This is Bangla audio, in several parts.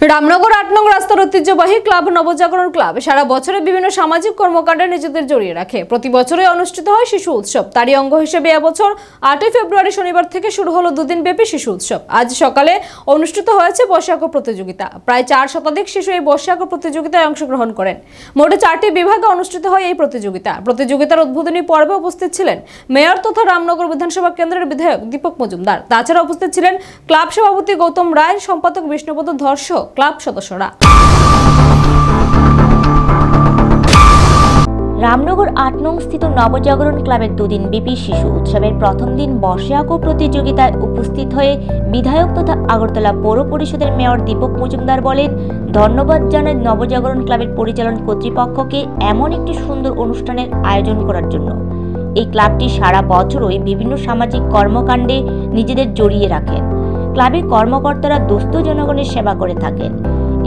রামনগর ৮ নং রাস্তার ঐতিহ্যবাহী ক্লাব নবজাগরণ ক্লাব সারা বছরে বিভিন্ন সামাজিক কর্মকাণ্ডে নিজেদের জড়িয়ে রাখে। প্রতি বছরই অনুষ্ঠিত হয় শিশু উৎসব। তারই অঙ্গ হিসেবে এবছর ৮ই ফেব্রুয়ারি শনিবার থেকে শুরু হলো দুদিন ব্যাপী শিশু উৎসব। আজ সকালে অনুষ্ঠিত হয়েছে বর্ষাক প্রতিযোগিতা। প্রায় ৪ শতাধিক শিশু এই বর্ষাক প্রতিযোগিতায় অংশগ্রহণ করেন। মোটে 4টি বিভাগে অনুষ্ঠিত হয় এই প্রতিযোগিতার উদ্বোধনী পর্বে উপস্থিত ছিলেন মেয়র তথা রামনগর বিধানসভা কেন্দ্রের বিধায়ক দীপক মজুমদার। তাছাড়া উপস্থিত ছিলেন ক্লাব সভাপতি গৌতম রায়, সম্পাদক বিষ্ণুপদ ধর, ক্লাব সদস্যরা। রামনগর ৮ নং স্থিত নবজাগরণ ক্লাবের দুদিন ব্যাপী শিশু উৎসবের প্রথম দিন বর্ষা আঁকো প্রতিযোগিতায় উপস্থিত হয়ে বিধায়ক তথা আগরতলা পৌর পরিষদের মেয়র দীপক মজুমদার বলেন, ধন্যবাদ জানাই নবজাগরণ ক্লাবের পরিচালন কর্তৃপক্ষকে এমন একটি সুন্দর অনুষ্ঠানের আয়োজন করার জন্য। এই ক্লাবটি সারা বছরই বিভিন্ন সামাজিক কর্মকাণ্ডে নিজেদের জড়িয়ে রাখেন। ক্লাবের কর্মকর্তারা দুস্থ জনগণের সেবা করে থাকেন।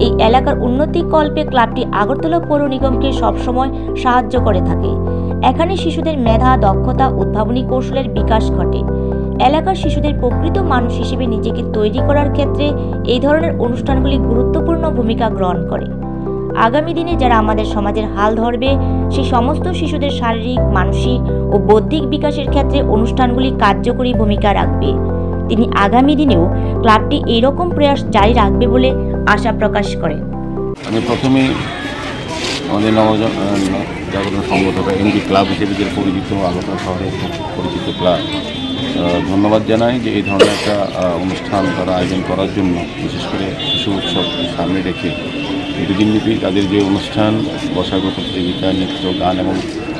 এই এলাকার উন্নতি কল্পে ক্লাবটি আগরতলা পৌর নিগমকে সবসময় সাহায্য করে থাকে। এখানে শিশুদের মেধা, দক্ষতা, উদ্ভাবনী কৌশলের বিকাশ ঘটে। এলাকার শিশুদের প্রকৃত মানুষ হিসেবে নিজেকে তৈরি করার ক্ষেত্রে এই ধরনের অনুষ্ঠানগুলি গুরুত্বপূর্ণ ভূমিকা গ্রহণ করে। আগামী দিনে যারা আমাদের সমাজের হাল ধরবে, সেই সমস্ত শিশুদের শারীরিক, মানসিক ও বৌদ্ধিক বিকাশের ক্ষেত্রে অনুষ্ঠানগুলি কার্যকরী ভূমিকা রাখবে। তিনি আগামী দিনেও ক্লাবটি এইরকম প্রয়াস জারি রাখবে বলে আশা প্রকাশ করেন। আমি প্রথমেই আমাদের নবজাগরণ সংগঠন এমডি ক্লাব হিসেবে যে পরিচিত আগরতলা শহরে পরিচিত ক্লাব, ধন্যবাদ জানাই যে এই ধরনের একটা অনুষ্ঠান তারা আয়োজন করার জন্য, বিশেষ করে শিশু উৎসব সামনে রেখে দুদিনব্যাপী তাদের যে অনুষ্ঠান, বর্ষাক প্রতিযোগিতা, নৃত্য, গান এবং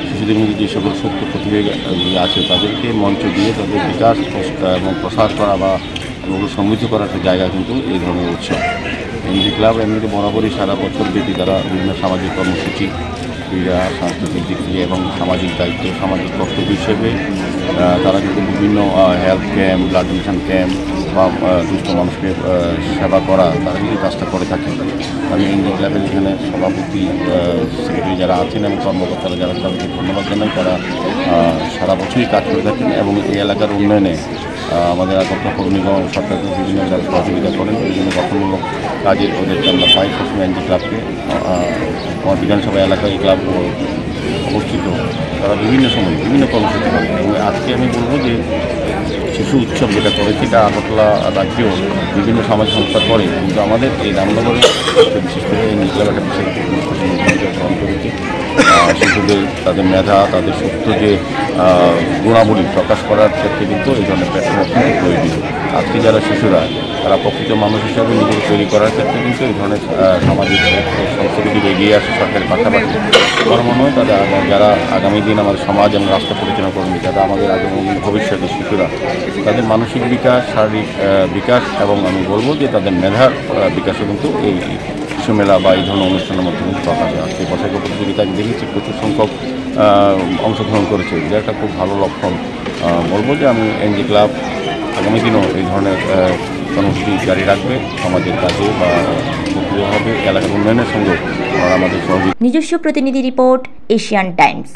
শিশুদের মধ্যে যে সকল সুপ্ত প্রতিভাগুলি আছে তাদেরকে মঞ্চ দিয়ে তাদের বিকাশ এবং প্রসার করা বা সমৃদ্ধ করার একটা জায়গা কিন্তু এই ধরনের উৎসব। এমডি ক্লাব এমনিতে বরাবরই সারা বছর ব্যাপী তারা বিভিন্ন সামাজিক কর্মসূচি, ক্রীড়া, সাংস্কৃতিক দিক থেকে এবং সামাজিক দায়িত্ব, সামাজিক কর্তব্য হিসেবে তারা কিন্তু বিভিন্ন health camp, blood donation camp বা দুস্থ মানুষকে সেবা করা, তারা কিন্তু কাজটা করে থাকে। আমি এমডি ক্লাবের এখানে সভাপতি, সেক্রেটারি যারা আছেন এবং কর্মকর্তারা যারা তাদেরকে ধন্যবাদ জানাই। তারা সারা বছরই কাজ করে থাকেন এবং এই এলাকার উন্নয়নে আমাদের আগরতলা পৌর নিগম সরকারকে বিভিন্ন সহযোগিতা করেন। বিভিন্ন গঠনমূলক কাজে ওদেরকে আমরা পাই। সবসময় এমডি ক্লাবকে আমার বিধানসভা এলাকায় এই ক্লাব অবস্থিত, তারা বিভিন্ন সময় বিভিন্ন কর্মসূচি করে। এবং আজকে আমি বলবো যে শিশু উৎসব যেটা করেছি এটা আগরতলা রাজ্যেও বিভিন্ন সামাজিক সংস্থা করে, কিন্তু আমাদের এই রামনগরে বিশেষ করে এমডি ক্লাব একটা বিশেষ ভূমিকা গ্রহণ করেছে। শিশুদের তাদের মেধা, তাদের সুস্থ যে গুণাবলী প্রকাশ করার ক্ষেত্রে কিন্তু এই ধরনের প্ল্যাটফর্ম অত্যন্ত প্রয়োজনীয়। আজকে যারা শিশুরা তারা প্রকৃত মানুষ হিসাবে নিজেকে তৈরি করার ক্ষেত্রে কিন্তু এই ধরনের সামাজিক সংস্কৃতি এগিয়ে আসে সরকারের পাশাপাশি। আমার মনে হয় তারা যারা আগামী দিন আমাদের সমাজ এবং রাষ্ট্র পরিচালনা করবে, যারা আমাদের আগামী ভবিষ্যতে শিশুরা তাদের মানসিক বিকাশ, শারীরিক বিকাশ এবং আমি বলবো যে তাদের মেধার বিকাশে কিন্তু এই শিশু মেলা বা এই ধরনের অনুষ্ঠানের মধ্যে কিন্তু প্রকাশ হয়। আজকে বর্ষাক প্রতিযোগিতায় দেখেছি প্রচুর সংখ্যক অংশগ্রহণ করেছে, এটা একটা খুব ভালো লক্ষণ। বলবো যে আমি এমডি ক্লাব আগামী দিনও এই ধরনের কর্মসূচি জারি রাখবে সমাজের কাজে বা সক্রিয়ভাবে এলাকার উন্নয়নের সঙ্গে আমাদের সহযোগিতা। নিজস্ব প্রতিনিধি রিপোর্ট, এশিয়ান টাইমস।